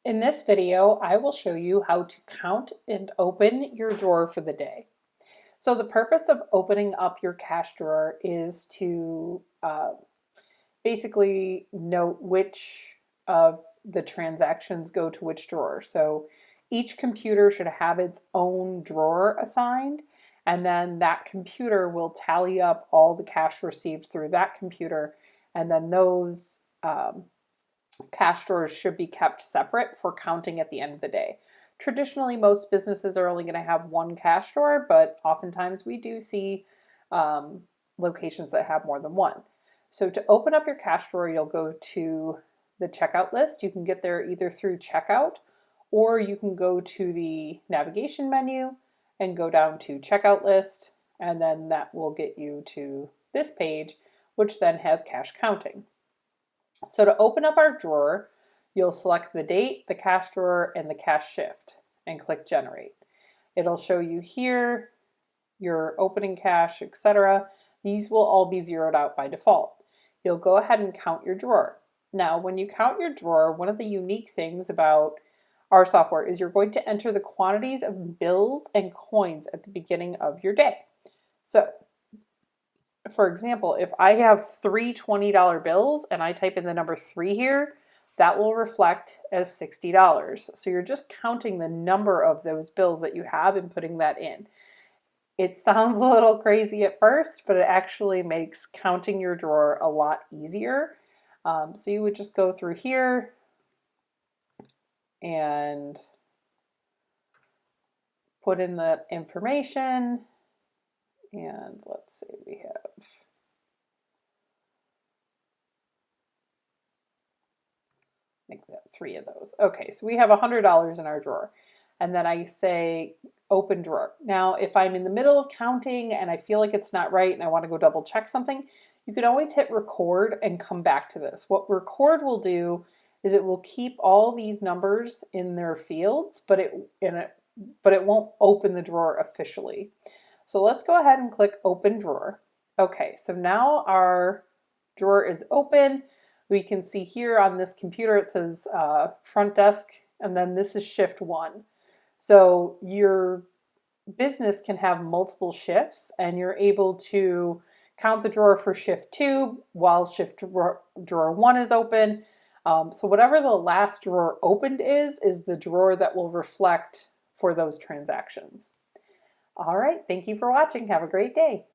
In this video, I will show you how to count and open your drawer for the day. So the purpose of opening up your cash drawer is to basically note which of the transactions go to which drawer. So each computer should have its own drawer assigned, and then that computer will tally up all the cash received through that computer, and then those cash drawers should be kept separate for counting at the end of the day. Traditionally, most businesses are only going to have one cash drawer, but oftentimes we do see locations that have more than one. So to open up your cash drawer, you'll go to the checkout list. You can get there either through checkout, or you can go to the navigation menu and go down to checkout list, and then that will get you to this page, which then has cash counting. So to open up our drawer, you'll select the date, the cash drawer, and the cash shift, and click generate. It'll show you here your opening cash, etc. These will all be zeroed out by default. You'll go ahead and count your drawer. Now, when you count your drawer, one of the unique things about our software is you're going to enter the quantities of bills and coins at the beginning of your day. So, for example, if I have three $20 bills and I type in the number 3 here, that will reflect as $60. So you're just counting the number of those bills that you have and putting that in. It sounds a little crazy at first, but it actually makes counting your drawer a lot easier. So you would just go through here and put in the information. And let's say we have make that 3 of those. Okay, so we have $100 in our drawer. And then I say open drawer. Now, if I'm in the middle of counting and I feel like it's not right and I want to go double check something, you can always hit record and come back to this. What record will do is it will keep all these numbers in their fields, but it won't open the drawer officially. So let's go ahead and click open drawer. Okay, so now our drawer is open. We can see here on this computer it says front desk, and then this is shift 1. So your business can have multiple shifts, and you're able to count the drawer for shift 2 while shift drawer 1 is open. So whatever the last drawer opened is the drawer that will reflect for those transactions. All right, thank you for watching. Have a great day.